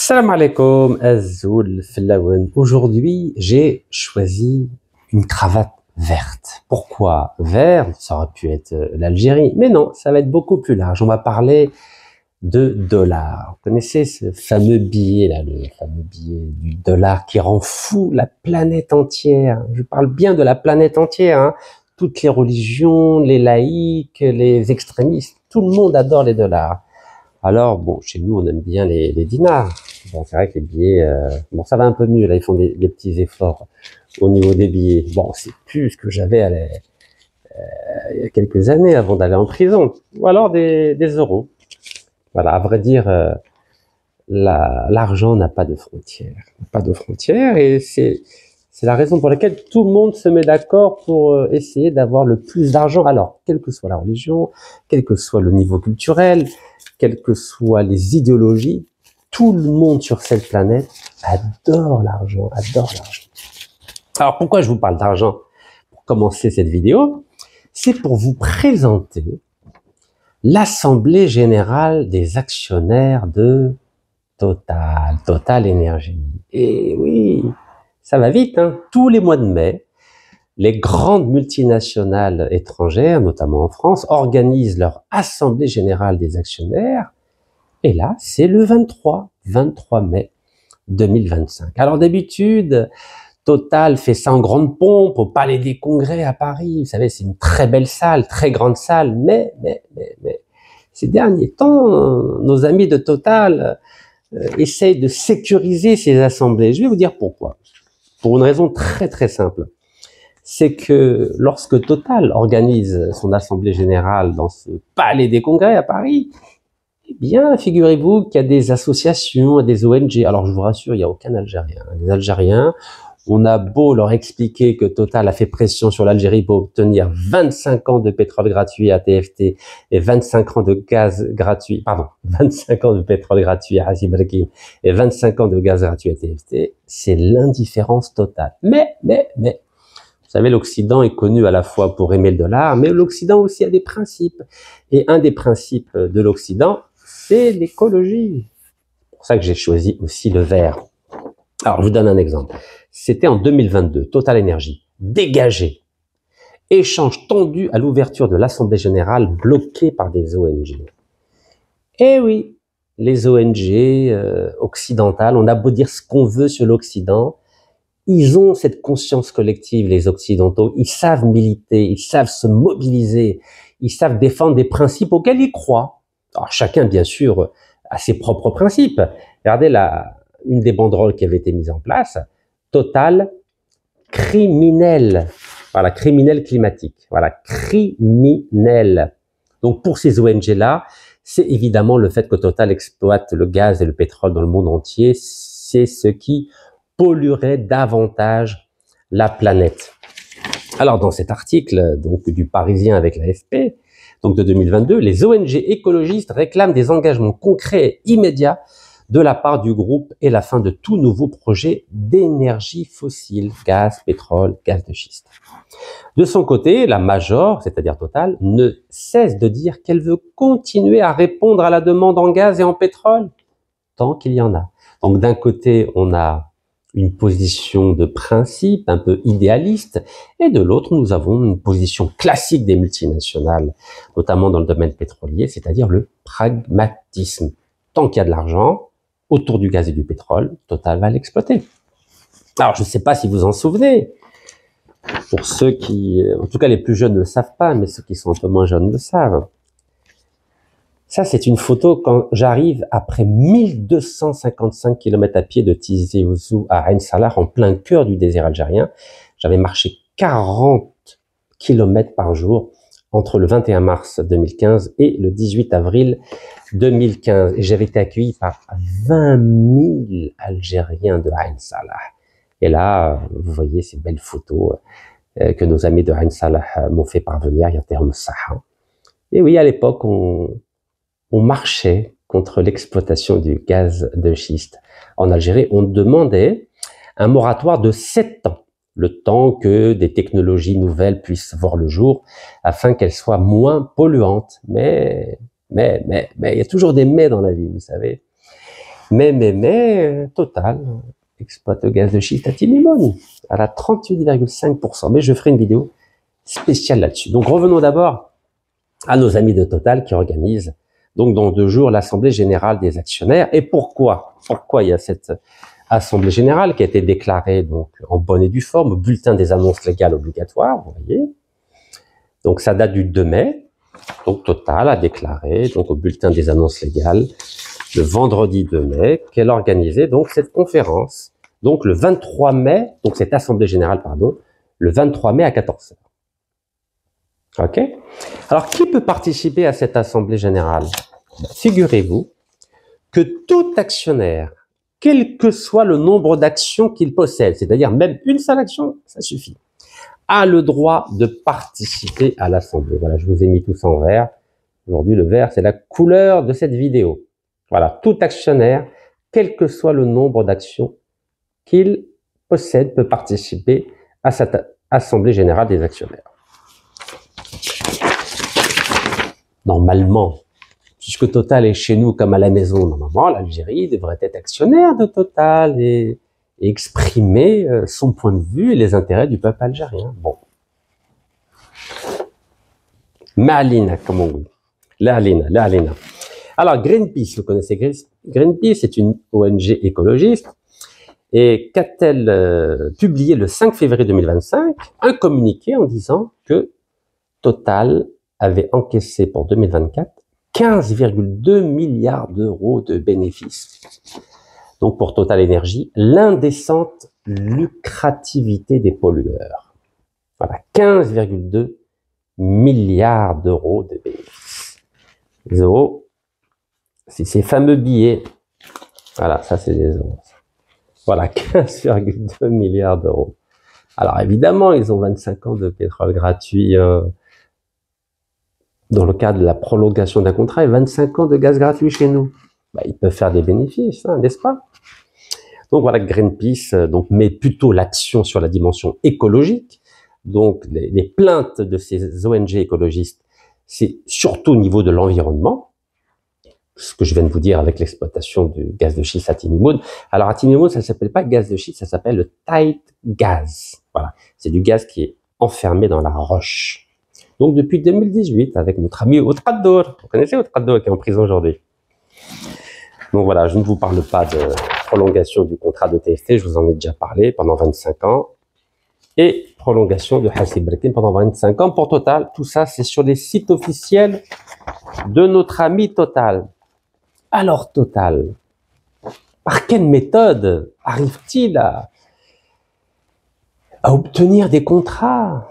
Salam alaikum, Azoul Flawen. Aujourd'hui, j'ai choisi une cravate verte. Pourquoi vert? Ça aurait pu être l'Algérie, mais non, ça va être beaucoup plus large. On va parler de dollars. Vous connaissez ce fameux billet là, le fameux billet du dollar qui rend fou la planète entière. Je parle bien de la planète entière, hein. Toutes les religions, les laïcs, les extrémistes, tout le monde adore les dollars. Alors, bon, chez nous, on aime bien les dinars. Bon, c'est vrai que les billets, bon, ça va un peu mieux, là, ils font des petits efforts au niveau des billets. Bon, c'est plus ce que j'avais il y a quelques années avant d'aller en prison. Ou alors des euros. Voilà, à vrai dire, l'argent n'a pas de frontières. Pas de frontières, et c'est la raison pour laquelle tout le monde se met d'accord pour essayer d'avoir le plus d'argent. Alors, quelle que soit la religion, quel que soit le niveau culturel, quelles que soient les idéologies, tout le monde sur cette planète adore l'argent, adore l'argent. Alors, pourquoi je vous parle d'argent pour commencer cette vidéo? C'est pour vous présenter l'Assemblée Générale des actionnaires de Total Énergie. Et oui, ça va vite, hein. Tous les mois de mai, les grandes multinationales étrangères, notamment en France, organisent leur Assemblée Générale des actionnaires. Et là, c'est le 23 mai 2025. Alors d'habitude, Total fait ça en grande pompe au Palais des Congrès à Paris. Vous savez, c'est une très belle salle, très grande salle. Mais, ces derniers temps, nos amis de Total essayent de sécuriser ces assemblées. Je vais vous dire pourquoi. Pour une raison très très simple. C'est que lorsque Total organise son assemblée générale dans ce Palais des Congrès à Paris, eh bien, figurez-vous qu'il y a des associations, des ONG. Alors, je vous rassure, il n'y a aucun Algérien. Les Algériens, on a beau leur expliquer que Total a fait pression sur l'Algérie pour obtenir 25 ans de pétrole gratuit à TFT et 25 ans de gaz gratuit, 25 ans de pétrole gratuit à Azibraki et 25 ans de gaz gratuit à TFT, c'est l'indifférence totale. Mais, vous savez, l'Occident est connu à la fois pour aimer le dollar, mais l'Occident aussi a des principes. Et un des principes de l'Occident, c'est l'écologie. C'est pour ça que j'ai choisi aussi le vert. Alors, je vous donne un exemple. C'était en 2022, Total Énergie, dégagé. Échange tendu à l'ouverture de l'Assemblée Générale bloquée par des ONG. Eh oui, les ONG occidentales, on a beau dire ce qu'on veut sur l'Occident, ils ont cette conscience collective, les Occidentaux. Ils savent militer, ils savent se mobiliser, ils savent défendre des principes auxquels ils croient. Alors, chacun, bien sûr, a ses propres principes. Regardez une des banderoles qui avait été mise en place. Total criminel. Voilà, criminel climatique. Voilà, criminel. Donc, pour ces ONG-là, c'est évidemment le fait que Total exploite le gaz et le pétrole dans le monde entier. C'est ce qui polluerait davantage la planète. Alors, dans cet article donc du Parisien avec l'AFP, donc de 2022, les ONG écologistes réclament des engagements concrets et immédiats de la part du groupe et la fin de tout nouveau projet d'énergie fossile, gaz, pétrole, gaz de schiste. De son côté, la Major, c'est-à-dire Total, ne cesse de dire qu'elle veut continuer à répondre à la demande en gaz et en pétrole tant qu'il y en a. Donc d'un côté, on a une position de principe un peu idéaliste, et de l'autre, nous avons une position classique des multinationales, notamment dans le domaine pétrolier, c'est-à-dire le pragmatisme. Tant qu'il y a de l'argent autour du gaz et du pétrole, Total va l'exploiter. Alors, je ne sais pas si vous en souvenez, pour ceux qui, en tout cas les plus jeunes ne le savent pas, mais ceux qui sont un peu moins jeunes le savent. Ça, c'est une photo quand j'arrive après 1255 km à pied de Tizi Ouzou à Ain Salah, en plein cœur du désert algérien. J'avais marché 40 km par jour entre le 21 mars 2015 et le 18 avril 2015. Et j'avais été accueilli par 20 000 Algériens de Ain Salah. Et là, vous voyez ces belles photos que nos amis de Ain Salah m'ont fait parvenir, Yater Saha. Et oui, à l'époque, on marchait contre l'exploitation du gaz de schiste. En Algérie, on demandait un moratoire de 7 ans, le temps que des technologies nouvelles puissent voir le jour, afin qu'elles soient moins polluantes. Mais il y a toujours des mais dans la vie, vous savez. Mais, Total exploite le gaz de schiste à Timimon à la 38,5%. Mais je ferai une vidéo spéciale là-dessus. Donc revenons d'abord à nos amis de Total qui organisent donc dans 2 jours l'Assemblée Générale des Actionnaires. Et pourquoi il y a cette Assemblée Générale qui a été déclarée donc en bonne et due forme au bulletin des annonces légales obligatoires, vous voyez. Donc ça date du 2 mai. Donc Total a déclaré donc au bulletin des annonces légales le vendredi 2 mai qu'elle organisait donc cette conférence. Donc le 23 mai, donc cette Assemblée Générale, pardon, le 23 mai à 14h. Ok. Alors, qui peut participer à cette Assemblée Générale? Figurez-vous que tout actionnaire, quel que soit le nombre d'actions qu'il possède, c'est-à-dire même une seule action, ça suffit, a le droit de participer à l'Assemblée. Voilà, je vous ai mis tous en vert. Aujourd'hui, le vert, c'est la couleur de cette vidéo. Voilà, tout actionnaire, quel que soit le nombre d'actions qu'il possède, peut participer à cette Assemblée Générale des actionnaires. Normalement, puisque Total est chez nous comme à la maison, normalement, l'Algérie devrait être actionnaire de Total et exprimer son point de vue et les intérêts du peuple algérien. Bon. Ma'alina, comme on dit. L'Alina. Alors, Greenpeace, vous connaissez Greenpeace, c'est une ONG écologiste. Et qu'a-t-elle publié le 5 février 2025 un communiqué en disant que Total avait encaissé pour 2024 15,2 milliards d'euros de bénéfices. Donc pour Total Énergie, l'indécente lucrativité des pollueurs. Voilà, 15,2 milliards d'euros de bénéfices. Les euros, c'est ces fameux billets. Voilà, ça c'est des euros. Voilà, 15,2 milliards d'euros. Alors évidemment, ils ont 25 ans de pétrole gratuit dans le cadre de la prolongation d'un contrat et 25 ans de gaz gratuit chez nous. Bah, ils peuvent faire des bénéfices, hein, n'est-ce pas? Donc voilà, Greenpeace donc, met plutôt l'action sur la dimension écologique. Donc les plaintes de ces ONG écologistes, c'est surtout au niveau de l'environnement, ce que je viens de vous dire avec l'exploitation du gaz de schiste à Timimoun. Alors à Timimoun, ça ne s'appelle pas gaz de schiste, ça s'appelle le tight gas. Voilà, c'est du gaz qui est enfermé dans la roche. Donc depuis 2018, avec notre ami Outradour, vous connaissez Outradour qui est en prison aujourd'hui. Donc voilà, je ne vous parle pas de prolongation du contrat de TFT, je vous en ai déjà parlé pendant 25 ans. Et prolongation de Hassib Berkin pendant 25 ans pour Total. Tout ça, c'est sur les sites officiels de notre ami Total. Alors Total, par quelle méthode arrive-t-il à obtenir des contrats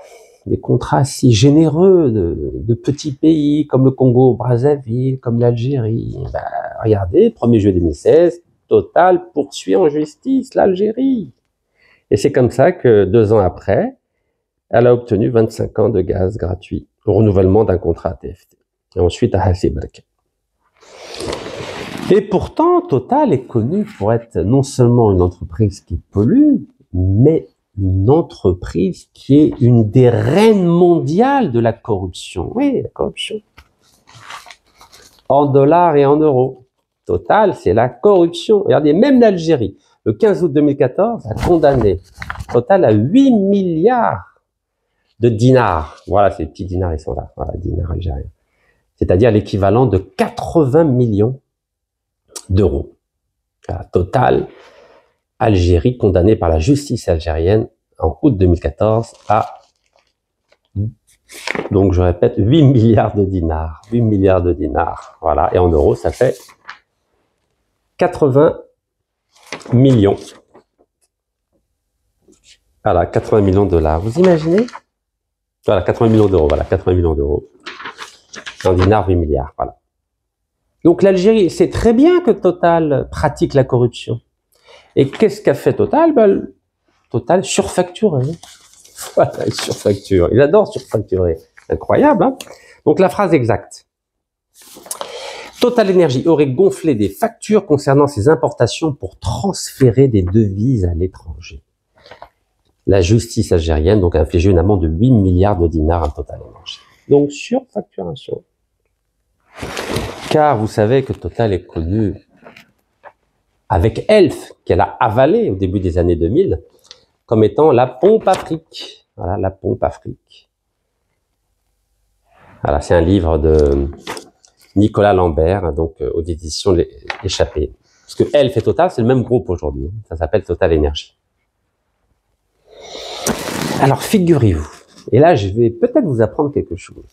si généreux de petits pays comme le Congo-Brazzaville, comme l'Algérie? Ben, regardez, 1er juillet 2016, Total poursuit en justice l'Algérie. Et c'est comme ça que 2 ans après, elle a obtenu 25 ans de gaz gratuit au renouvellement d'un contrat à TFT. Et ensuite à Hassib Berkin. Et pourtant, Total est connu pour être non seulement une entreprise qui pollue, mais une entreprise qui est une des reines mondiales de la corruption. Oui, la corruption. En dollars et en euros. Total, c'est la corruption. Regardez, même l'Algérie, le 15 août 2014, a condamné Total à 8 milliards de dinars. Voilà, ces petits dinars, ils sont là. Voilà, dinars algériens. C'est-à-dire l'équivalent de 80 millions d'euros. Total, Algérie, condamnée par la justice algérienne en août 2014 à, donc je répète, 8 milliards de dinars. 8 milliards de dinars. Voilà, et en euros, ça fait 80 millions. Voilà, 80 millions de dollars. Vous imaginez? Voilà, 80 millions d'euros. Voilà, 80 millions d'euros. En dinars, 8 milliards. Voilà. Donc l'Algérie sait très bien que Total pratique la corruption. Et qu'est-ce qu'a fait Total? Ben, Total surfacturé. Voilà, il surfacture. Ils adorent surfacturer. Incroyable, hein? Donc la phrase exacte. Total Énergie aurait gonflé des factures concernant ses importations pour transférer des devises à l'étranger. La justice algérienne donc a infligé une amende de 8 milliards de dinars à Total Énergie. Donc surfacturation. Car vous savez que Total est connu avec Elf, qu'elle a avalé au début des années 2000, comme étant la pompe Afrique. Voilà, la pompe Afrique. Voilà, c'est un livre de Nicolas Lambert, donc aux éditions de l'Échappée. Parce que Elf et Total, c'est le même groupe aujourd'hui. Ça s'appelle Total Énergie. Alors, figurez-vous, et là, je vais peut-être vous apprendre quelque chose.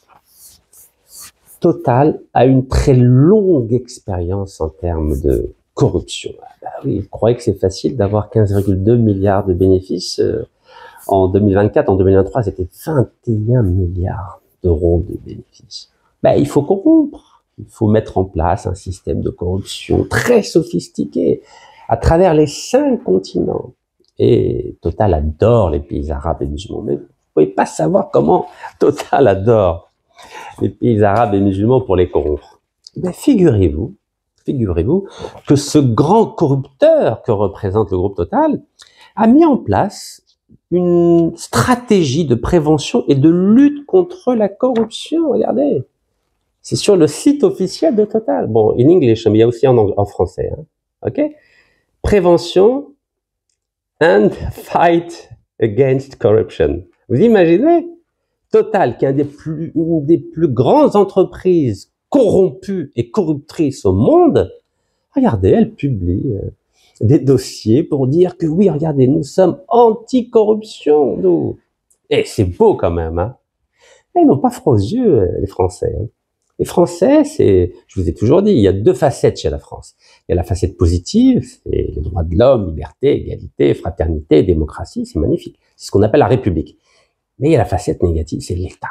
Total a une très longue expérience en termes de corruption. Ben oui, il croyait que c'est facile d'avoir 15,2 milliards de bénéfices. En 2024, en 2023, c'était 21 milliards d'euros de bénéfices. Ben, il faut corrompre. Il faut mettre en place un système de corruption très sophistiqué à travers les 5 continents. Et Total adore les pays arabes et musulmans. Mais vous ne pouvez pas savoir comment Total adore les pays arabes et musulmans pour les corrompre. Ben, figurez-vous que ce grand corrupteur que représente le groupe Total a mis en place une stratégie de prévention et de lutte contre la corruption. Regardez, c'est sur le site officiel de Total. Bon, in English, mais il y a aussi en français. Hein. Ok? Prévention and fight against corruption. Vous imaginez? Total, qui est une des plus grandes entreprises corrompues et corruptrices au monde, regardez, elle publie des dossiers pour dire que oui, regardez, nous sommes anti-corruption, nous. Et c'est beau quand même, hein. Et ils n'ont pas froid aux yeux, les Français. Hein. Les Français, je vous ai toujours dit, il y a 2 facettes chez la France. Il y a la facette positive, c'est les droits de l'homme, liberté, égalité, fraternité, démocratie, c'est magnifique. C'est ce qu'on appelle la République. Mais il y a la facette négative, c'est l'État.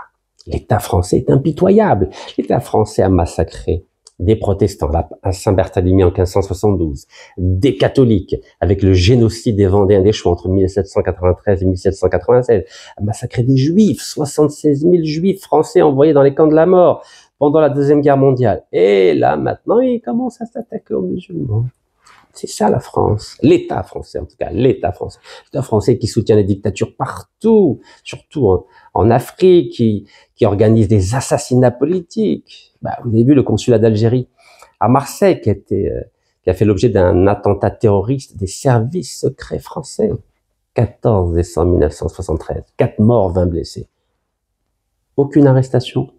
L'État français est impitoyable. L'État français a massacré des protestants à Saint-Barthélemy en 1572, des catholiques avec le génocide des Vendéens des Chouans entre 1793 et 1796, a massacré des juifs, 76 000 juifs français envoyés dans les camps de la mort pendant la Deuxième Guerre mondiale. Et là, maintenant, il commence à s'attaquer aux musulmans. C'est ça la France, l'État français en tout cas, l'État français. L'État français qui soutient les dictatures partout, surtout en Afrique, qui organise des assassinats politiques. Bah, vous avez vu le consulat d'Algérie à Marseille qui a fait l'objet d'un attentat terroriste des services secrets français. 14 décembre 1973, 4 morts, 20 blessés. Aucune arrestation,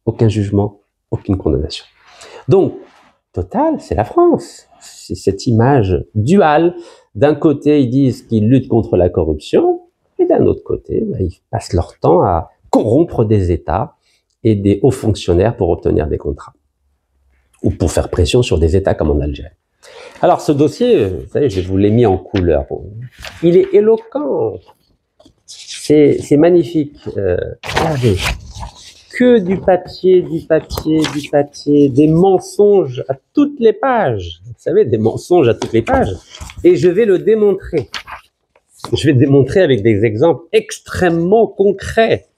aucun jugement, aucune condamnation. Donc, Total, c'est la France. C'est cette image duale. D'un côté, ils disent qu'ils luttent contre la corruption, et d'un autre côté, ils passent leur temps à corrompre des États et des hauts fonctionnaires pour obtenir des contrats. Ou pour faire pression sur des États comme en Algérie. Alors, ce dossier, vous savez, je vous l'ai mis en couleur. Il est éloquent. C'est magnifique. Regardez. Que du papier, des mensonges à toutes les pages. Vous savez, des mensonges à toutes les pages. Et je vais le démontrer. Je vais le démontrer avec des exemples extrêmement concrets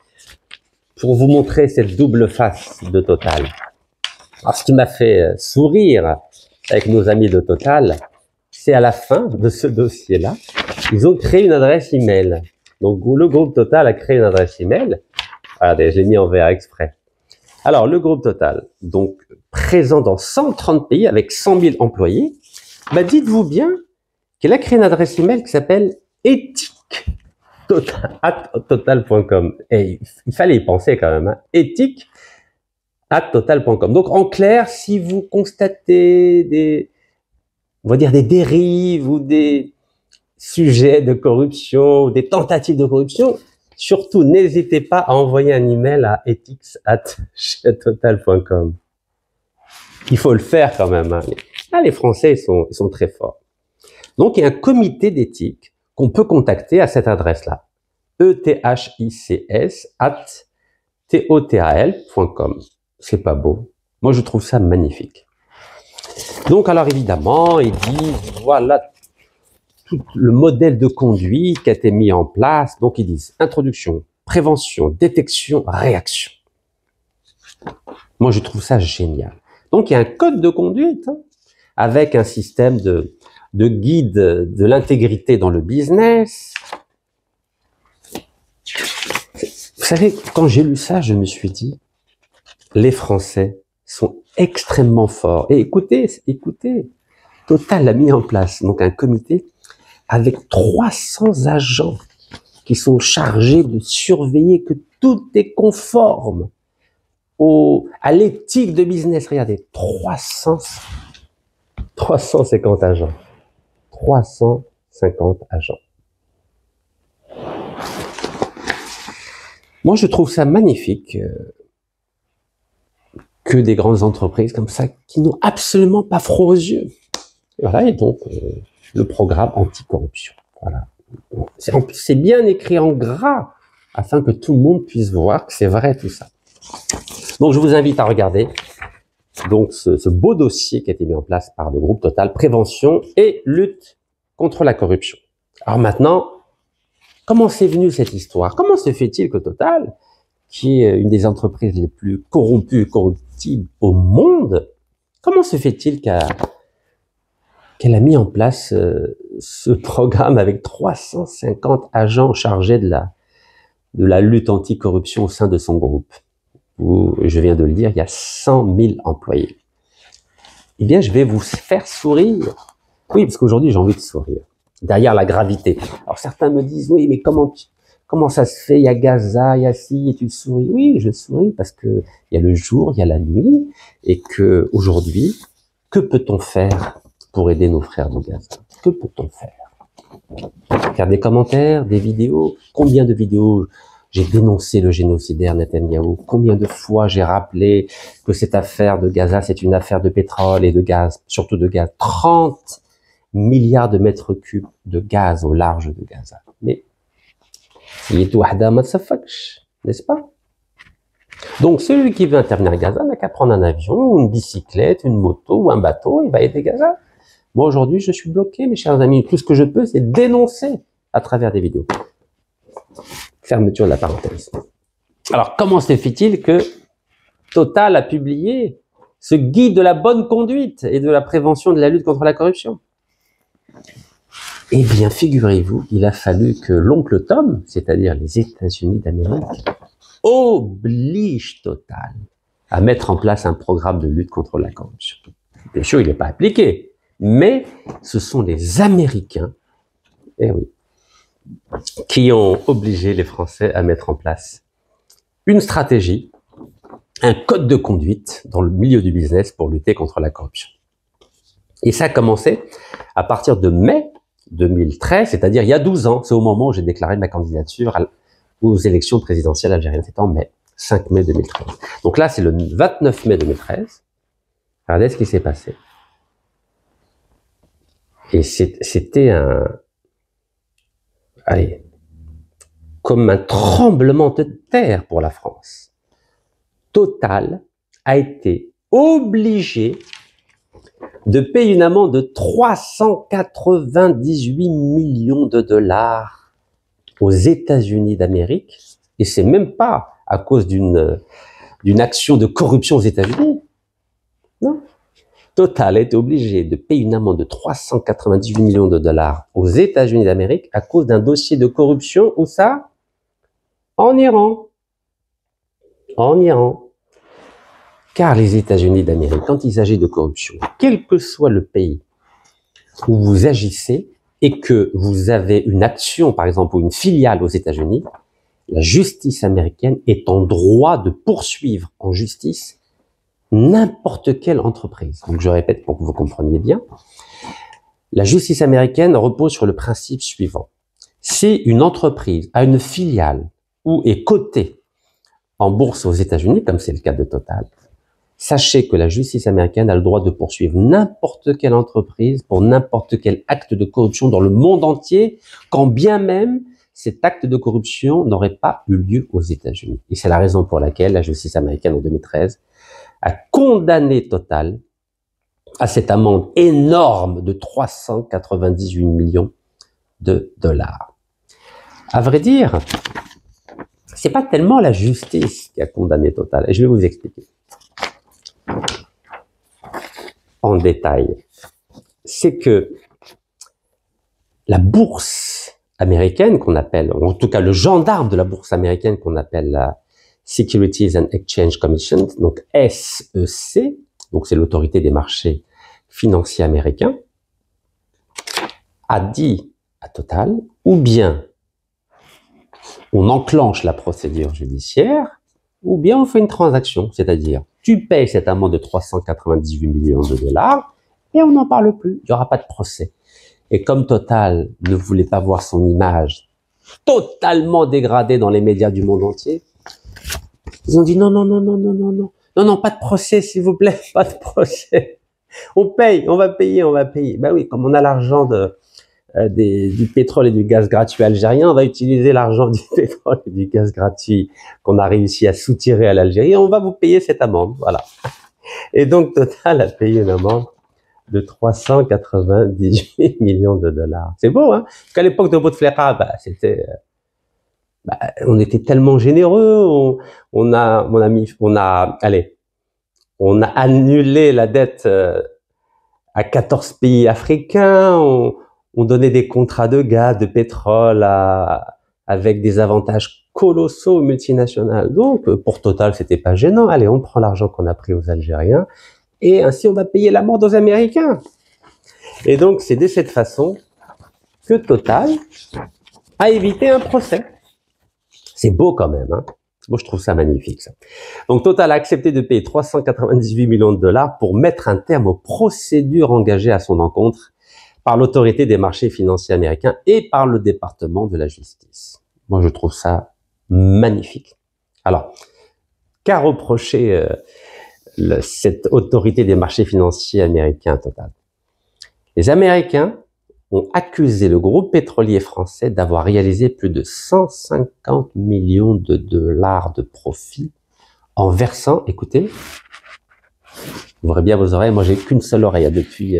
pour vous montrer cette double face de Total. Alors, ce qui m'a fait sourire avec nos amis de Total, c'est à la fin de ce dossier-là, ils ont créé une adresse email. Donc, le groupe Total a créé une adresse email. Regardez, je l'ai mis en vert exprès. Alors, le groupe Total, donc présent dans 130 pays avec 100 000 employés, bah, dites-vous bien qu'il a créé une adresse email qui s'appelle ethique@total.com. Et il fallait y penser quand même, hein. ethique@total.com. Donc, en clair, si vous constatez on va dire des dérives ou des sujets de corruption ou des tentatives de corruption, surtout, n'hésitez pas à envoyer un email à ethics@total.com. Il faut le faire quand même. Hein. Ah, les Français, ils sont très forts. Donc, il y a un comité d'éthique qu'on peut contacter à cette adresse-là. ethics@total.com. C'est pas beau? Moi, je trouve ça magnifique. Donc, alors évidemment, ils disent, voilà tout le modèle de conduite qui a été mis en place. Donc, ils disent introduction, prévention, détection, réaction. Moi, je trouve ça génial. Donc, il y a un code de conduite hein, avec un système de guide de l'intégrité dans le business. Vous savez, quand j'ai lu ça, je me suis dit, les Français sont extrêmement forts. Et écoutez, Total a mis en place donc un comité avec 300 agents qui sont chargés de surveiller que tout est conforme à l'éthique de business. Regardez, 350 agents. 350 agents. Moi, je trouve ça magnifique que des grandes entreprises comme ça, qui n'ont absolument pas froid aux yeux. Et voilà, et donc, le programme anticorruption. Voilà. C'est bien écrit en gras, afin que tout le monde puisse voir que c'est vrai tout ça. Donc, je vous invite à regarder donc ce beau dossier qui a été mis en place par le groupe Total, prévention et lutte contre la corruption. Alors maintenant, comment c'est venu cette histoire? Comment se fait-il que Total, qui est une des entreprises les plus corrompues et corruptibles au monde, comment se fait-il qu'elle a mis en place ce programme avec 350 agents chargés de la lutte anticorruption au sein de son groupe, où, je viens de le dire, il y a 100 000 employés? Eh bien, je vais vous faire sourire. Oui, parce qu'aujourd'hui, j'ai envie de sourire. Derrière la gravité. Alors, certains me disent, oui, mais comment ça se fait? Il y a Gaza, il y a ci, et tu souris. Oui, je souris parce que il y a le jour, il y a la nuit, et que aujourd'hui, que peut-on faire pour aider nos frères de Gaza? Que peut-on faire? Faire des commentaires, des vidéos? Combien de vidéos j'ai dénoncé le génocidaire Netanyahou? Combien de fois j'ai rappelé que cette affaire de Gaza, c'est une affaire de pétrole et de gaz, surtout de gaz. 30 milliards de mètres cubes de gaz au large de Gaza. Mais, n'est-ce pas? Donc, celui qui veut intervenir à Gaza n'a qu'à prendre un avion, ou une bicyclette, une moto, ou un bateau, il va aider Gaza. Moi, aujourd'hui, je suis bloqué, mes chers amis. Tout ce que je peux, c'est dénoncer à travers des vidéos. Fermeture de la parenthèse. Alors, comment se fait-il que Total a publié ce guide de la bonne conduite et de la prévention de la lutte contre la corruption? Eh bien, figurez-vous, il a fallu que l'oncle Tom, c'est-à-dire les États-Unis d'Amérique, oblige Total à mettre en place un programme de lutte contre la corruption. Bien sûr, il n'est pas appliqué, mais ce sont les Américains, eh oui, qui ont obligé les Français à mettre en place une stratégie, un code de conduite dans le milieu du business pour lutter contre la corruption. Et ça a commencé à partir de mai 2013, c'est-à-dire il y a 12 ans. C'est au moment où j'ai déclaré ma candidature aux élections présidentielles algériennes. C'était en mai, 5 mai 2013. Donc là, c'est le 29 mai 2013. Regardez ce qui s'est passé. Et c'était comme un tremblement de terre pour la France. Total a été obligé de payer une amende de 398 millions de dollars aux États-Unis d'Amérique, et c'est même pas à cause d'une action de corruption aux États-Unis. Non. Total a été obligé de payer une amende de 398 millions de dollars aux États-Unis d'Amérique à cause d'un dossier de corruption, où ça? En Iran. En Iran. Car les États-Unis d'Amérique, quand il s'agit de corruption, quel que soit le pays où vous agissez et que vous avez une action, par exemple, ou une filiale aux États-Unis, la justice américaine est en droit de poursuivre en justice n'importe quelle entreprise. Donc je répète pour que vous compreniez bien, la justice américaine repose sur le principe suivant. Si une entreprise a une filiale ou est cotée en bourse aux États-Unis, comme c'est le cas de Total, sachez que la justice américaine a le droit de poursuivre n'importe quelle entreprise pour n'importe quel acte de corruption dans le monde entier, quand bien même cet acte de corruption n'aurait pas eu lieu aux États-Unis. Et c'est la raison pour laquelle la justice américaine en 2013 a condamné Total à cette amende énorme de 398 millions de dollars. À vrai dire, c'est pas tellement la justice qui a condamné Total, et je vais vous expliquer en détail. C'est que la bourse américaine qu'on appelle, en tout cas le gendarme de la bourse américaine qu'on appelle la Securities and Exchange Commission, donc SEC, donc c'est l'autorité des marchés financiers américains, a dit à Total, ou bien on enclenche la procédure judiciaire, ou bien on fait une transaction, c'est-à-dire tu payes cette amende de 398 millions de dollars et on n'en parle plus, il n'y aura pas de procès. Et comme Total ne voulait pas voir son image totalement dégradée dans les médias du monde entier, ils ont dit non, non, non, non, non, non, non, non, non, pas de procès, s'il vous plaît, pas de procès. On paye, on va payer, on va payer. Ben oui, comme on a l'argent du pétrole et du gaz gratuit algérien, on va utiliser l'argent du pétrole et du gaz gratuit qu'on a réussi à soutirer à l'Algérie et on va vous payer cette amende, voilà. Et donc Total a payé une amende de 398 millions de dollars. C'est beau, hein? Parce qu'à l'époque de Bouteflika, on était tellement généreux, on a annulé la dette à 14 pays africains, on donnait des contrats de gaz, de pétrole avec des avantages colossaux aux multinationales. Donc, pour Total, c'était pas gênant. Allez, on prend l'argent qu'on a pris aux Algériens et ainsi on va payer l'amende aux Américains. Et donc, c'est de cette façon que Total a évité un procès. C'est beau quand même, hein. Moi, je trouve ça magnifique, ça. Donc, Total a accepté de payer 398 millions de dollars pour mettre un terme aux procédures engagées à son encontre par l'autorité des marchés financiers américains et par le département de la justice. Moi, je trouve ça magnifique. Alors, qu'a reproché cette autorité des marchés financiers américains, Total? Les Américains ont accusé le groupe pétrolier français d'avoir réalisé plus de 150 millions de dollars de profit en versant, écoutez, ouvrez bien vos oreilles, moi j'ai qu'une seule oreille depuis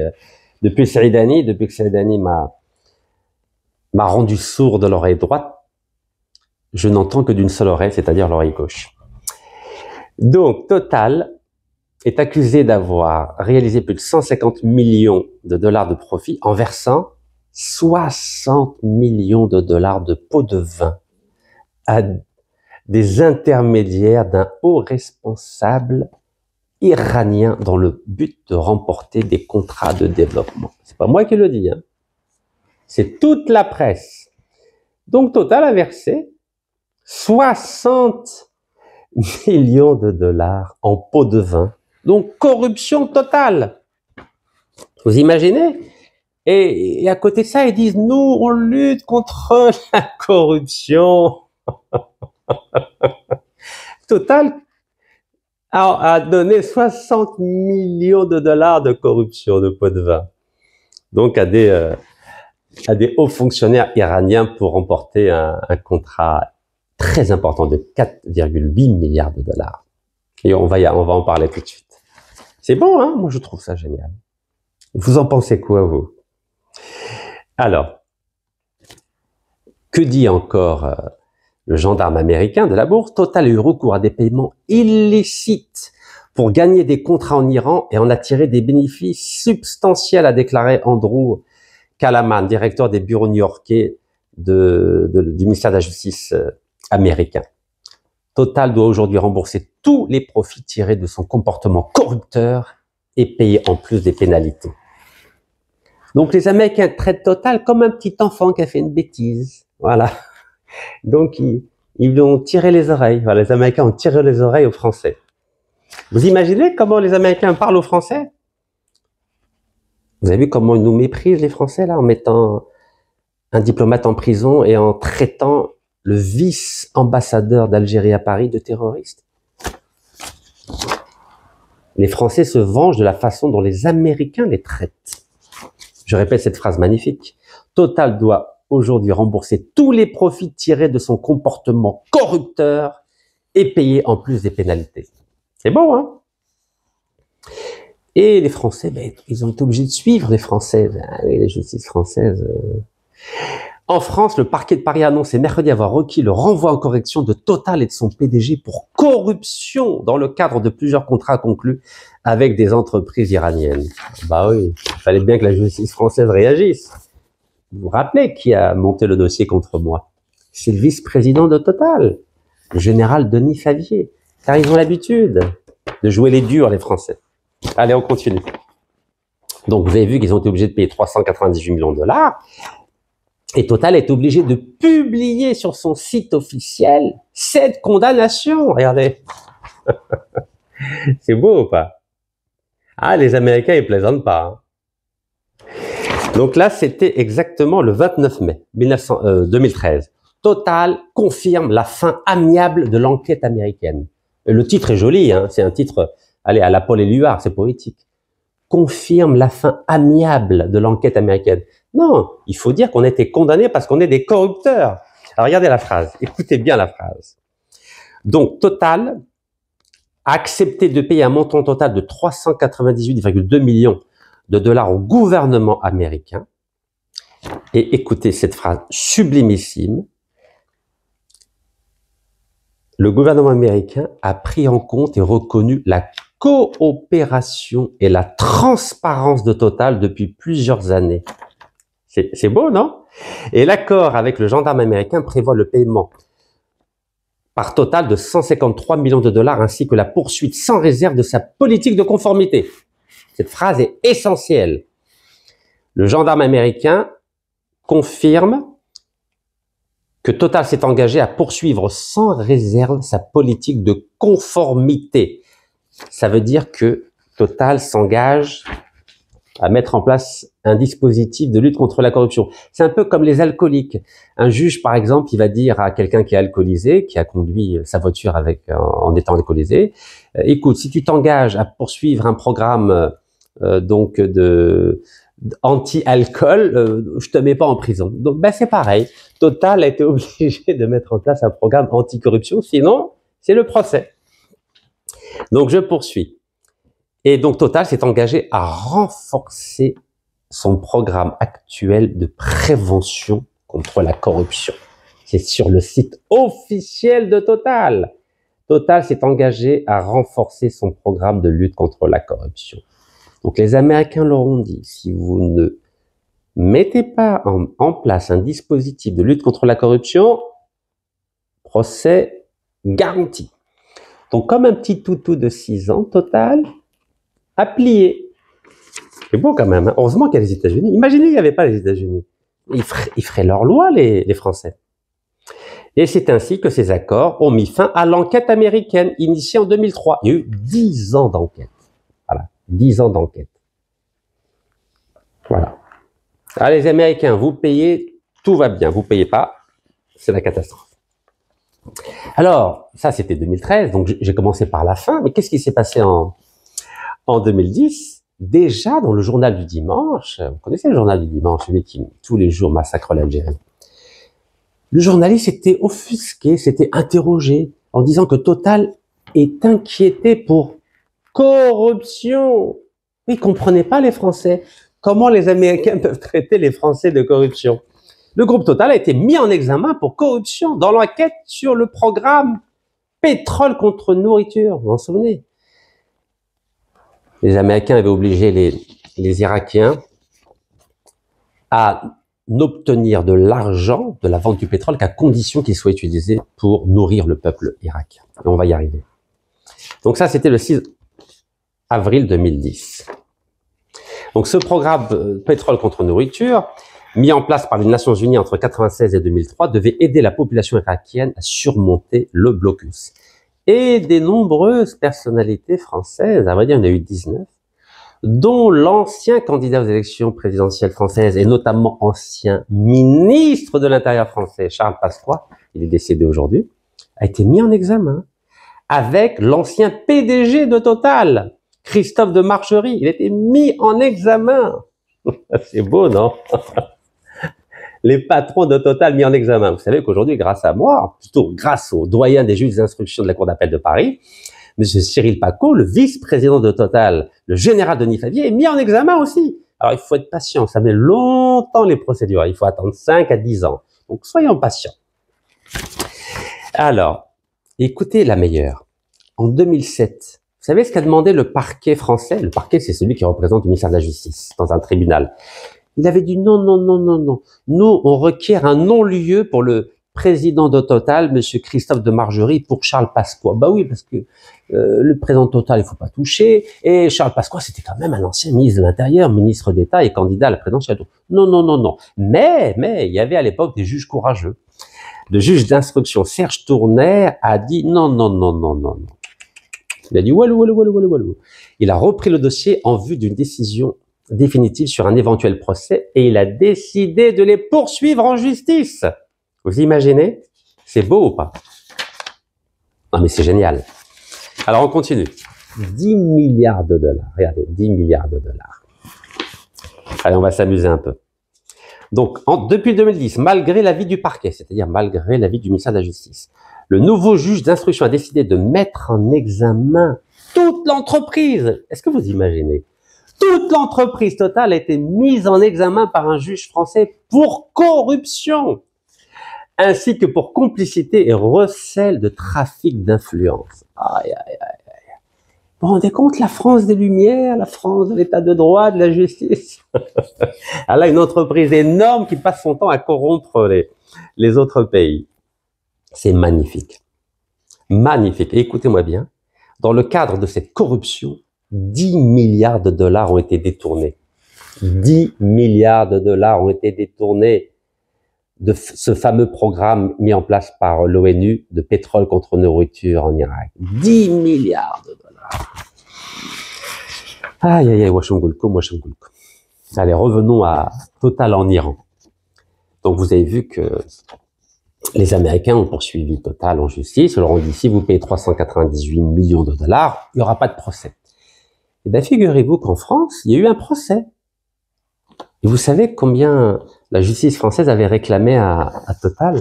que Saïdani m'a rendu sourd de l'oreille droite, je n'entends que d'une seule oreille, c'est-à-dire l'oreille gauche. Donc, Total est accusé d'avoir réalisé plus de 150 millions de dollars de profit en versant 60 millions de dollars de pots de vin à des intermédiaires d'un haut responsable iranien dans le but de remporter des contrats de développement. C'est pas moi qui le dis, hein. C'est toute la presse. Donc Total a versé 60 millions de dollars en pots de vin. Donc corruption totale. Vous imaginez? Et à côté de ça, ils disent, nous, on lutte contre la corruption. Total a donné 60 millions de dollars de corruption de pots de vin. Donc à des hauts fonctionnaires iraniens pour remporter un contrat très important de 4,8 milliards de dollars. Et on va en parler tout de suite. C'est bon, hein? Moi, je trouve ça génial. Vous en pensez quoi, vous? Alors, que dit encore le gendarme américain de la bourse? Total a eu recours à des paiements illicites pour gagner des contrats en Iran et en attirer des bénéfices substantiels, a déclaré Andrew Kalaman, directeur des bureaux new-yorkais du ministère de la Justice américain. Total doit aujourd'hui rembourser tous les profits tirés de son comportement corrupteur et payer en plus des pénalités. Donc les Américains traitent Total comme un petit enfant qui a fait une bêtise. Voilà. Donc ils lui ont tiré les oreilles. Voilà, les Américains ont tiré les oreilles aux Français. Vous imaginez comment les Américains parlent aux Français? Vous avez vu comment ils nous méprisent, les Français, là, en mettant un diplomate en prison et en traitant le vice-ambassadeur d'Algérie à Paris de terroriste? Les Français se vengent de la façon dont les Américains les traitent. Je répète cette phrase magnifique. Total doit aujourd'hui rembourser tous les profits tirés de son comportement corrupteur et payer en plus des pénalités. C'est bon, hein? Et les Français, ils ont été obligés de suivre les Françaises. Ah oui, les justices françaises. En France, le parquet de Paris a annoncé mercredi avoir requis le renvoi en correction de Total et de son PDG pour corruption dans le cadre de plusieurs contrats conclus avec des entreprises iraniennes. Bah oui, il fallait bien que la justice française réagisse. Vous vous rappelez qui a monté le dossier contre moi? C'est le vice-président de Total, le général Denis Favier. Car ils ont l'habitude de jouer les durs, les Français. Allez, on continue. Donc, vous avez vu qu'ils ont été obligés de payer 398 millions de dollars. Et Total est obligé de publier sur son site officiel cette condamnation. Regardez. C'est beau ou pas? Ah, les Américains, ils plaisantent pas. Hein. Donc là, c'était exactement le 29 mai 2013. Total confirme la fin amiable de l'enquête américaine. Le titre est joli, hein, c'est un titre, allez, à la Paul Éluard, c'est poétique. Confirme la fin amiable de l'enquête américaine. Non, il faut dire qu'on a été condamnés parce qu'on est des corrupteurs. Alors regardez la phrase, écoutez bien la phrase. Donc Total a accepté de payer un montant total de 398,2 millions de dollars au gouvernement américain. Et écoutez cette phrase sublimissime. Le gouvernement américain a pris en compte et reconnu la coopération et la transparence de Total depuis plusieurs années. C'est beau, non? Et l'accord avec le gendarme américain prévoit le paiement par Total de 153 millions de dollars ainsi que la poursuite sans réserve de sa politique de conformité. Cette phrase est essentielle. Le gendarme américain confirme que Total s'est engagé à poursuivre sans réserve sa politique de conformité. Ça veut dire que Total s'engage à mettre en place un dispositif de lutte contre la corruption. C'est un peu comme les alcooliques. Un juge, par exemple, il va dire à quelqu'un qui est alcoolisé, qui a conduit sa voiture en étant alcoolisé, écoute, si tu t'engages à poursuivre un programme donc anti-alcool, je te mets pas en prison. Donc ben c'est pareil. Total a été obligé de mettre en place un programme anti-corruption, sinon c'est le procès. Donc je poursuis. Et donc Total s'est engagé à renforcer son programme actuel de prévention contre la corruption. C'est sur le site officiel de Total. Total s'est engagé à renforcer son programme de lutte contre la corruption. Donc les Américains leur ont dit, si vous ne mettez pas en place un dispositif de lutte contre la corruption, procès garanti. Donc comme un petit toutou de 6 ans, Total a plié. C'est beau quand même, hein. Heureusement qu'il y a les États-Unis. Imaginez qu'il n'y avait pas les États-Unis. Ils feraient leur loi, les Français. Et c'est ainsi que ces accords ont mis fin à l'enquête américaine initiée en 2003. Il y a eu 10 ans d'enquête. Voilà, 10 ans d'enquête. Voilà. Alors les Américains, vous payez, tout va bien. Vous payez pas, c'est la catastrophe. Alors, ça c'était 2013, donc j'ai commencé par la fin. Mais qu'est-ce qui s'est passé en 2010? Déjà dans le journal du dimanche, vous connaissez le journal du dimanche, celui qui tous les jours massacre l'Algérie. Le journaliste s'était offusqué, s'était interrogé en disant que Total est inquiété pour corruption. Ils comprenaient pas les Français. Comment les Américains peuvent traiter les Français de corruption? Le groupe Total a été mis en examen pour corruption dans l'enquête sur le programme pétrole contre nourriture. Vous vous en souvenez? Les Américains avaient obligé les Irakiens à n'obtenir de l'argent de la vente du pétrole qu'à condition qu'il soit utilisé pour nourrir le peuple irakien. Et on va y arriver. Donc ça, c'était le 6 avril 2010. Donc ce programme pétrole contre nourriture, mis en place par les Nations Unies entre 1996 et 2003, devait aider la population irakienne à surmonter le blocus. Et des nombreuses personnalités françaises, à vrai dire, il y en a eu 19, dont l'ancien candidat aux élections présidentielles françaises et notamment ancien ministre de l'Intérieur français, Charles Pasqua, il est décédé aujourd'hui, a été mis en examen avec l'ancien PDG de Total, Christophe de Marchery. Il a été mis en examen. C'est beau, non? Les patrons de Total mis en examen. Vous savez qu'aujourd'hui, grâce à moi, plutôt grâce au doyen des juges d'instruction de la Cour d'appel de Paris, M. Cyril Pacaud, le vice-président de Total, le général Denis Favier, est mis en examen aussi. Alors, il faut être patient. Ça met longtemps les procédures. Il faut attendre 5 à 10 ans. Donc, soyons patients. Alors, écoutez la meilleure. En 2007, vous savez ce qu'a demandé le parquet français? Le parquet, c'est celui qui représente le ministère de la Justice dans un tribunal. Il avait dit non, non, non, non, non. Nous, on requiert un non-lieu pour le président de Total, Monsieur Christophe de Margerie, pour Charles Pasqua. Bah oui, parce que le président de Total, il faut pas toucher. Et Charles Pasqua, c'était quand même un ancien ministre de l'Intérieur, ministre d'État et candidat à la présidentielle. Non, non, non, non. Mais il y avait à l'époque des juges courageux. Le juge d'instruction Serge Tournaire a dit non, non, non, non, non, non. Il a dit walou, walou, walou, walou, walou. Il a repris le dossier en vue d'une décision définitive sur un éventuel procès et il a décidé de les poursuivre en justice. Vous imaginez? C'est beau ou pas? Non mais c'est génial. Alors on continue. 10 milliards de dollars. Regardez, 10 milliards de dollars. Allez, on va s'amuser un peu. Donc, depuis 2010, malgré l'avis du parquet, c'est-à-dire malgré l'avis du ministère de la Justice, le nouveau juge d'instruction a décidé de mettre en examen toute l'entreprise. Est-ce que vous imaginez? Toute l'entreprise Total a été mise en examen par un juge français pour corruption, ainsi que pour complicité et recel de trafic d'influence. Aïe, aïe, aïe. Vous vous rendez compte, la France des Lumières, la France de l'état de droit, de la justice. Elle a une entreprise énorme qui passe son temps à corrompre les autres pays. C'est magnifique. Magnifique. Et écoutez-moi bien, dans le cadre de cette corruption, 10 milliards de dollars ont été détournés. 10 milliards de dollars ont été détournés de ce fameux programme mis en place par l'ONU de pétrole contre nourriture en Irak. 10 milliards de dollars. Aïe, aïe, aïe, Washingulkum. Allez, revenons à Total en Iran. Donc, vous avez vu que les Américains ont poursuivi Total en justice. Ils leur ont dit, si vous payez 398 millions de dollars, il n'y aura pas de procès. Eh bien, figurez-vous qu'en France, il y a eu un procès. Et vous savez combien la justice française avait réclamé à Total?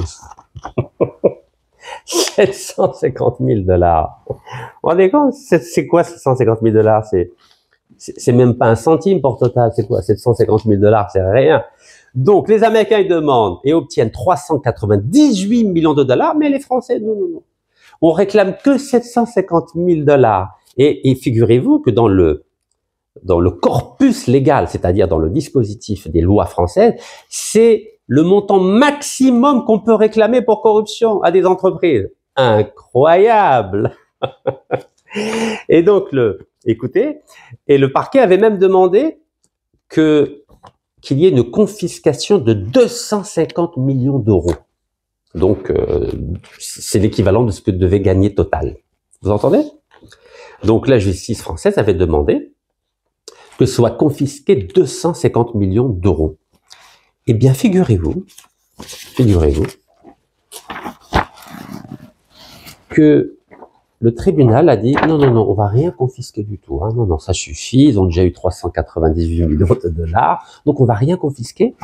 750 000 dollars. Vous vous rendez compte? C'est quoi 750 000 dollars? C'est même pas un centime pour Total. C'est quoi 750 000 dollars? C'est rien. Donc, les Américains, ils demandent et obtiennent 398 millions de dollars, mais les Français, non, non, non. On réclame que 750 000 dollars. Et figurez-vous que dans le corpus légal, c'est-à-dire dans le dispositif des lois françaises, c'est le montant maximum qu'on peut réclamer pour corruption à des entreprises. Incroyable. Et donc, écoutez, et le parquet avait même demandé qu'il y ait une confiscation de 250 millions d'euros. Donc, c'est l'équivalent de ce que devait gagner Total. Vous entendez? Donc, la justice française avait demandé que soit confisqué 250 millions d'euros. Eh bien, figurez-vous que le tribunal a dit non, non, non, on va rien confisquer du tout. Hein. Non, non, ça suffit. Ils ont déjà eu 398 millions de dollars, donc on va rien confisquer.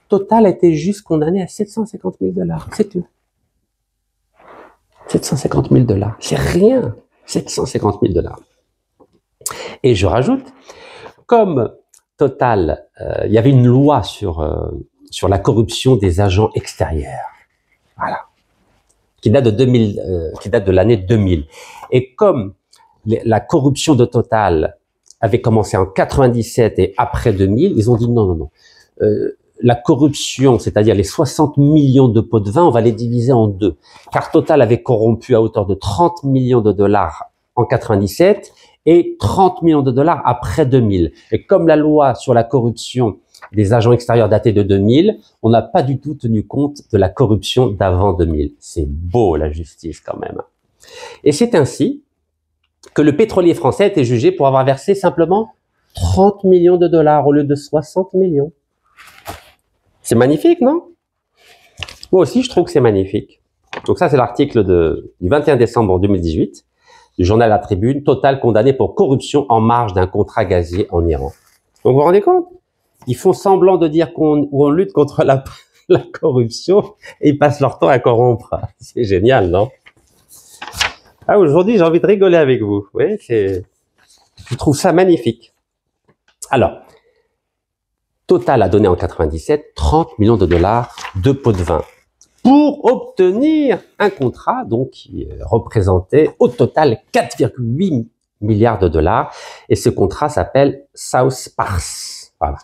Total a été juste condamné à 750 000 dollars. C'est tout. 750 000 dollars. C'est rien. 750 000 dollars. Et je rajoute, comme Total, il y avait une loi sur la corruption des agents extérieurs. Voilà. Qui date de l'année 2000. Et comme la corruption de Total avait commencé en 97 et après 2000, ils ont dit non, non, non. La corruption, c'est-à-dire les 60 millions de pots de vin, on va les diviser en deux. Car Total avait corrompu à hauteur de 30 millions de dollars en 97 et 30 millions de dollars après 2000. Et comme la loi sur la corruption des agents extérieurs datait de 2000, on n'a pas du tout tenu compte de la corruption d'avant 2000. C'est beau, la justice, quand même. Et c'est ainsi que le pétrolier français a été jugé pour avoir versé simplement 30 millions de dollars au lieu de 60 millions. C'est magnifique, non? Moi aussi, je trouve que c'est magnifique. Donc ça, c'est l'article du 21 décembre 2018 du journal La Tribune, Total condamné pour corruption en marge d'un contrat gazier en Iran. Donc vous vous rendez compte? Ils font semblant de dire qu'on lutte contre la corruption et ils passent leur temps à corrompre. C'est génial, non? Ah, aujourd'hui, j'ai envie de rigoler avec vous. Oui, je trouve ça magnifique. Alors, Total a donné en 97 30 millions de dollars de pots de vin pour obtenir un contrat donc qui représentait au total 4,8 milliards de dollars. Et ce contrat s'appelle South Pars. Voilà.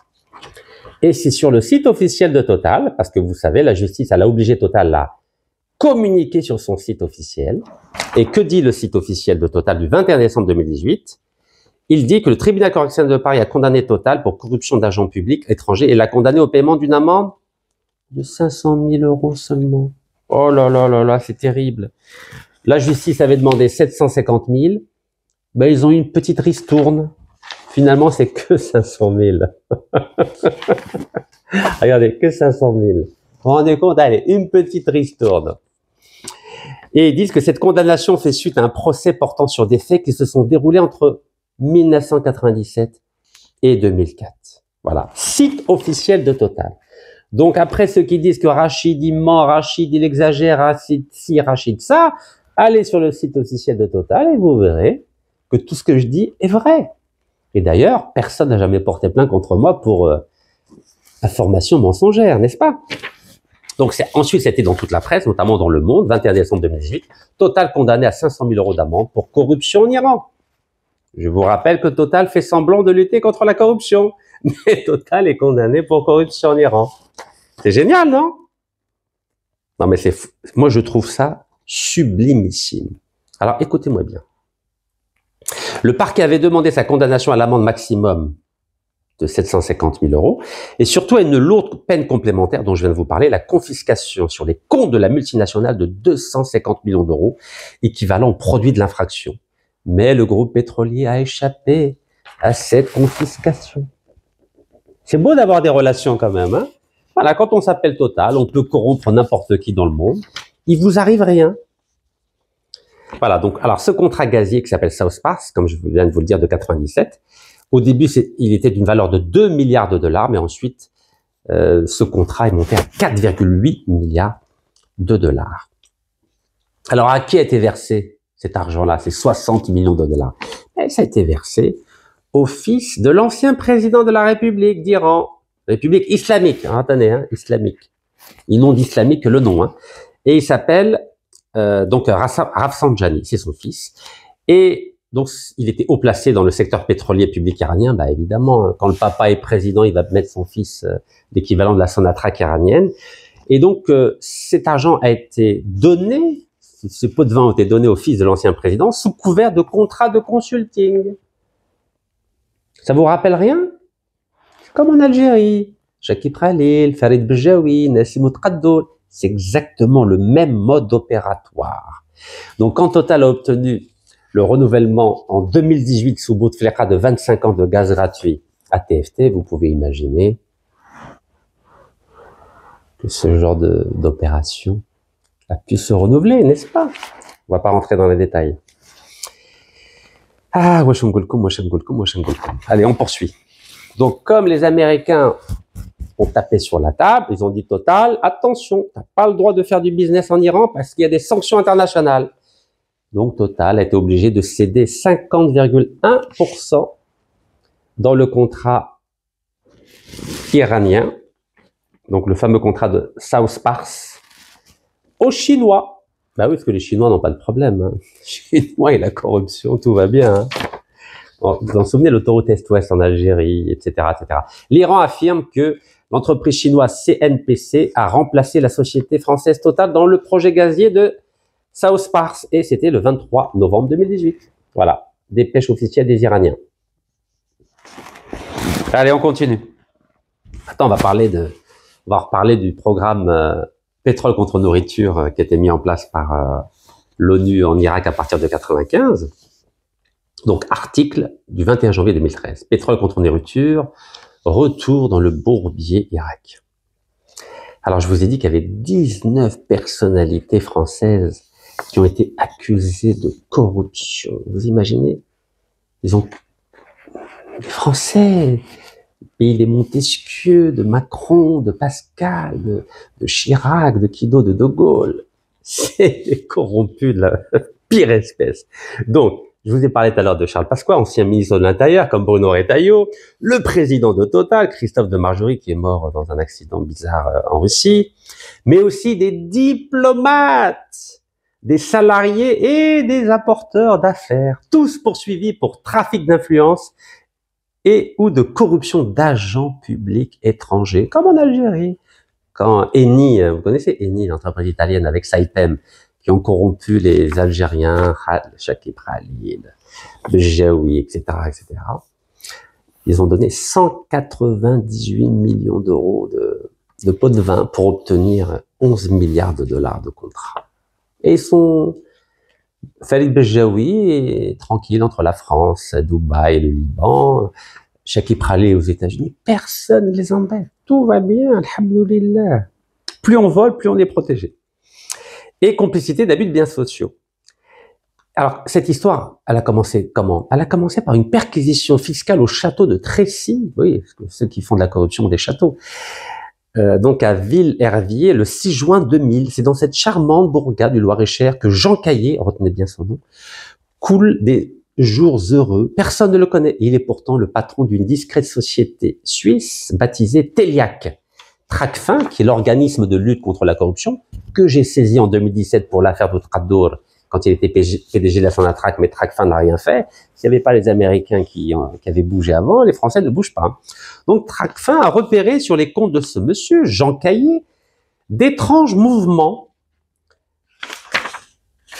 Et c'est sur le site officiel de Total, parce que vous savez, la justice, elle a obligé Total communiqué sur son site officiel. Et que dit le site officiel de Total du 21 décembre 2018? Il dit que le tribunal correctionnel de Paris a condamné Total pour corruption d'agents publics étrangers et l'a condamné au paiement d'une amende de 500 000 euros seulement. Oh là là là là, c'est terrible. La justice avait demandé 750 000. Ben, ils ont eu une petite ristourne. Finalement, c'est que 500 000. Regardez, que 500 000. Vous vous rendez compte? Allez, une petite ristourne. Et ils disent que cette condamnation fait suite à un procès portant sur des faits qui se sont déroulés entre 1997 et 2004. Voilà. Site officiel de Total. Donc, après ceux qui disent que Rachid, il ment, Rachid, il exagère, Rachid ci, Rachid ça, allez sur le site officiel de Total et vous verrez que tout ce que je dis est vrai. Et d'ailleurs, personne n'a jamais porté plainte contre moi pour information mensongère, n'est-ce pas? Donc ensuite, c'était dans toute la presse, notamment dans Le Monde, 21 décembre 2018, Total condamné à 500 000 euros d'amende pour corruption en Iran. Je vous rappelle que Total fait semblant de lutter contre la corruption, mais Total est condamné pour corruption en Iran. C'est génial, non? Non, mais c'est fou. Moi, je trouve ça sublimissime. Alors, écoutez-moi bien. Le parquet avait demandé sa condamnation à l'amende maximum de 750 000 euros et surtout à une lourde peine complémentaire dont je viens de vous parler, la confiscation sur les comptes de la multinationale de 250 millions d'euros, équivalent au produit de l'infraction. Mais le groupe pétrolier a échappé à cette confiscation. C'est beau d'avoir des relations quand même, hein? Voilà, quand on s'appelle Total, on peut corrompre n'importe qui dans le monde. Il vous arrive rien. Voilà, donc, alors, ce contrat gazier qui s'appelle South Pars, comme je viens de vous le dire, de 97, au début, il était d'une valeur de 2 milliards de dollars, mais ensuite, ce contrat est monté à 4,8 milliards de dollars. Alors, à qui a été versé cet argent-là, ces 60 millions de dollars? Et ça a été versé au fils de l'ancien président de la République d'Iran, République islamique, hein, attendez, hein, islamique. Ils n'ont d'islamique que le nom, hein. Et il s'appelle donc Rafsanjani, c'est son fils. Et donc il était haut placé dans le secteur pétrolier public iranien. Bah évidemment, quand le papa est président, il va mettre son fils l'équivalent de la Sonatrach iranienne. Et donc cet argent a été donné, ces pots de vin ont été donnés au fils de l'ancien président sous couvert de contrats de consulting. Ça vous rappelle rien? Comme en Algérie, Shakib Khalil, Farid Bejaoui, Nassim Ouaddaoui, c'est exactement le même mode opératoire. Donc quand Total a obtenu le renouvellement en 2018 sous Bouteflika de 25 ans de gaz gratuit à TFT, vous pouvez imaginer que ce genre d'opération a pu se renouveler, n'est-ce pas? On va pas rentrer dans les détails. Ah, Washam Golkoum. Allez, on poursuit. Donc, comme les Américains ont tapé sur la table, ils ont dit Total, attention, t'as pas le droit de faire du business en Iran parce qu'il y a des sanctions internationales. Donc, Total a été obligé de céder 50,1% dans le contrat iranien, donc le fameux contrat de South Pars, aux Chinois. Bah oui, parce que les Chinois n'ont pas de problème, hein. Les Chinois et la corruption, tout va bien, hein. Vous vous souvenez, l'autoroute Est-Ouest en Algérie, etc., etc. L'Iran affirme que l'entreprise chinoise CNPC a remplacé la société française Total dans le projet gazier de South Pars, et c'était le 23 novembre 2018. Voilà, dépêche officielle des Iraniens. Allez, on continue. Attends, on va reparler du programme pétrole contre nourriture qui a été mis en place par l'ONU en Irak à partir de 1995. Donc, article du 21 janvier 2013. Pétrole contre nourriture, retour dans le bourbier Irak. Alors, je vous ai dit qu'il y avait 19 personnalités françaises qui ont été accusées de corruption. Vous imaginez? Ils ont... Les Français, le pays des Montesquieu, de Macron, de Pascal, de Chirac, de Kido, de De Gaulle. C'est des corrompus de la pire espèce. Donc, je vous ai parlé tout à l'heure de Charles Pasqua, ancien ministre de l'Intérieur, comme Bruno Retailleau, le président de Total, Christophe de Margerie, qui est mort dans un accident bizarre en Russie, mais aussi des diplomates, des salariés et des apporteurs d'affaires, tous poursuivis pour trafic d'influence et ou de corruption d'agents publics étrangers, comme en Algérie. quand Eni, vous connaissez Eni, l'entreprise italienne avec Saipem, qui ont corrompu les Algériens, Chakib Khalil, Bejaoui, etc., etc. Ils ont donné 198 millions d'euros de pots de vin pour obtenir 11 milliards de dollars de contrat. Et ils sont... Khalid Bejaoui est tranquille entre la France, Dubaï et le Liban. Chakib Khalil aux États-Unis, personne ne les embête. Tout va bien, alhamdoulilah. Plus on vole, plus on est protégé. Et complicité d'abus de biens sociaux. Alors, cette histoire, elle a commencé comment? Elle a commencé par une perquisition fiscale au château de Trécy. Oui, ceux qui font de la corruption des châteaux. Donc à Ville-Herviers, le 6 juin 2000. C'est dans cette charmante bourgade du Loir-et-Cher que Jean Caillé, retenez bien son nom, coule des jours heureux. Personne ne le connaît. Il est pourtant le patron d'une discrète société suisse baptisée Téliac. Tracfin, qui est l'organisme de lutte contre la corruption, que j'ai saisi en 2017 pour l'affaire de Tradour, quand il était PDG de la Sonatrach, mais Tracfin n'a rien fait. S'il n'y avait pas les Américains qui avaient bougé avant, les Français ne bougent pas. Donc Tracfin a repéré sur les comptes de ce monsieur, Jean Caillé, d'étranges mouvements.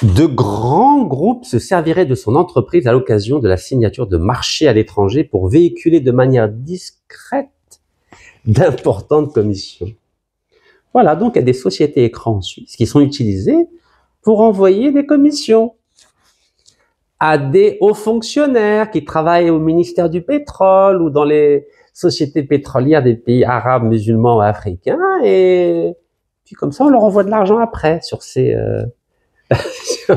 De grands groupes se serviraient de son entreprise à l'occasion de la signature de marchés à l'étranger pour véhiculer de manière discrète d'importantes commissions. Voilà, donc il y a des sociétés écrans en Suisse qui sont utilisées pour envoyer des commissions à des hauts fonctionnaires qui travaillent au ministère du pétrole ou dans les sociétés pétrolières des pays arabes, musulmans ou africains, et puis comme ça on leur envoie de l'argent après sur ces...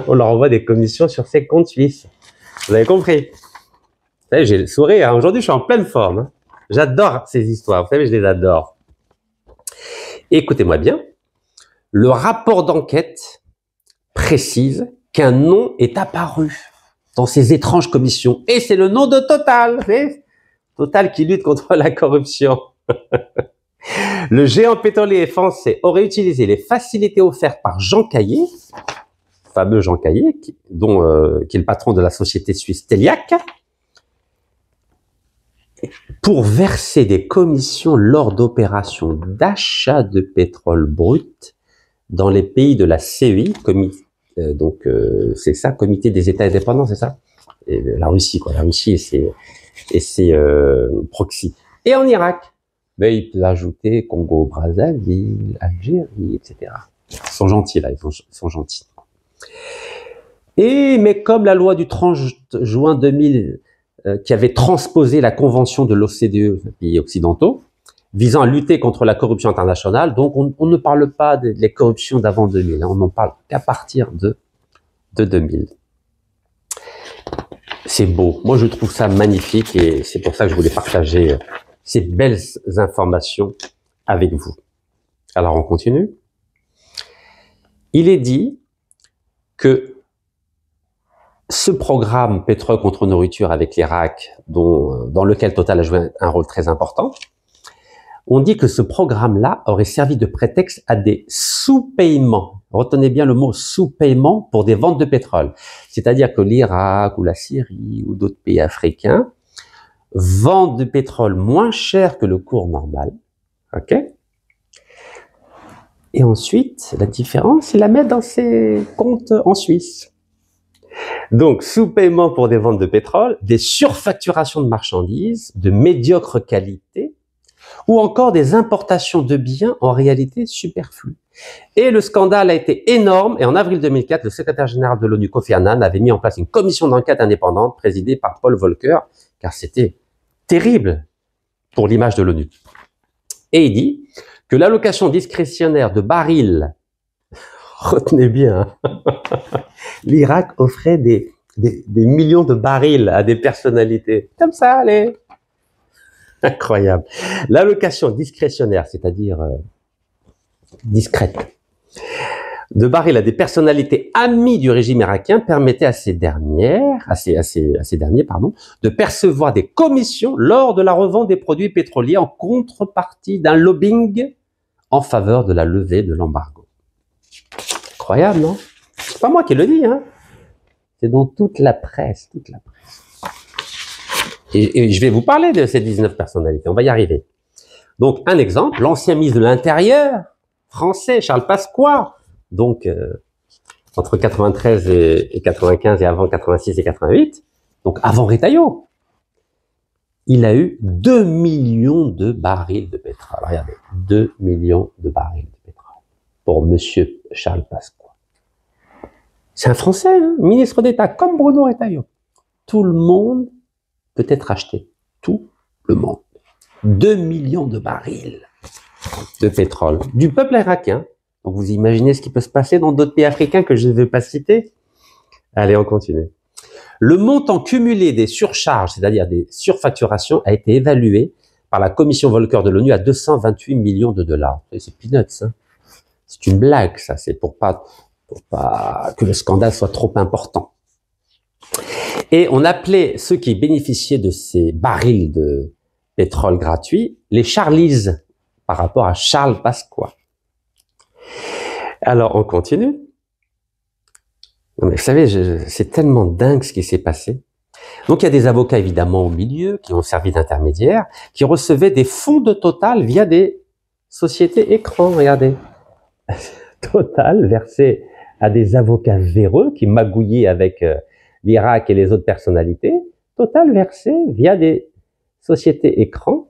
on leur envoie des commissions sur ces comptes suisses. Vous avez compris? Vous savez, j'ai le sourire, hein. Aujourd'hui je suis en pleine forme, hein. J'adore ces histoires, vous savez, je les adore. Écoutez-moi bien, le rapport d'enquête précise qu'un nom est apparu dans ces étranges commissions, et c'est le nom de Total, vous savez, Total qui lutte contre la corruption. Le géant pétrolier français aurait utilisé les facilités offertes par Jean Caillé, fameux Jean Caillé, qui est le patron de la société suisse Téliac, pour verser des commissions lors d'opérations d'achat de pétrole brut dans les pays de la CEI, c'est ça, Comité des États indépendants, c'est ça, et la Russie, quoi, la Russie et ses proxys. Et en Irak, mais il peut ajouter Congo, Brazzaville, Algérie, etc. Ils sont gentils là, ils sont gentils. Mais comme la loi du 30 juin 2000 qui avait transposé la convention de l'OCDE, les pays occidentaux, visant à lutter contre la corruption internationale, donc on ne parle pas des corruptions d'avant 2000, hein, on n'en parle qu'à partir de 2000. C'est beau, moi je trouve ça magnifique et c'est pour ça que je voulais partager ces belles informations avec vous. Alors on continue. Il est dit que ce programme pétrole contre nourriture avec l'Irak, dans lequel Total a joué un rôle très important, on dit que ce programme-là aurait servi de prétexte à des sous-paiements. Retenez bien le mot sous-paiement pour des ventes de pétrole. C'est-à-dire que l'Irak ou la Syrie ou d'autres pays africains vendent du pétrole moins cher que le cours normal. OK? Et ensuite, la différence, ils la mettent dans ces comptes en Suisse. Donc, sous-paiement pour des ventes de pétrole, des surfacturations de marchandises de médiocre qualité, ou encore des importations de biens en réalité superflus. Et le scandale a été énorme, et en avril 2004, le secrétaire général de l'ONU, Kofi Annan, avait mis en place une commission d'enquête indépendante présidée par Paul Volcker, car c'était terrible pour l'image de l'ONU. Et il dit que l'allocation discrétionnaire de barils, retenez bien, l'Irak offrait des millions de barils à des personnalités. Comme ça, allez. Incroyable. L'allocation discrétionnaire, c'est-à-dire discrète, de barils à des personnalités amies du régime irakien permettait à ces derniers, de percevoir des commissions lors de la revente des produits pétroliers en contrepartie d'un lobbying en faveur de la levée de l'embargo. Incroyable, non? C'est pas moi qui le dis, hein. C'est dans toute la presse, Et je vais vous parler de ces 19 personnalités, on va y arriver. Donc, un exemple, l'ancien ministre de l'Intérieur français, Charles Pasqua, donc entre 93 et 95 et avant 86 et 88, donc avant Retailleau, il a eu 2 millions de barils de pétrole. Regardez, 2 millions de barils de pétrole pour monsieur Charles Pasqua. C'est un Français, hein, ministre d'État, comme Bruno Retailleau. Tout le monde peut être acheté. Tout le monde. 2 millions de barils de pétrole du peuple irakien. Donc vous imaginez ce qui peut se passer dans d'autres pays africains que je ne vais pas citer. Allez, on continue. Le montant cumulé des surcharges, c'est-à-dire des surfacturations, a été évalué par la commission Volcker de l'ONU à 228 millions de dollars. C'est peanuts, hein. C'est une blague, ça. C'est pour pas que le scandale soit trop important. Et on appelait ceux qui bénéficiaient de ces barils de pétrole gratuits les Charlies, par rapport à Charles Pasqua. Alors, on continue. Non mais vous savez, c'est tellement dingue ce qui s'est passé. Donc, il y a des avocats, évidemment, au milieu, qui ont servi d'intermédiaires, qui recevaient des fonds de Total via des sociétés écrans. Regardez. Total versé à des avocats véreux qui magouillaient avec l'Irak et les autres personnalités. Total versé via des sociétés écrans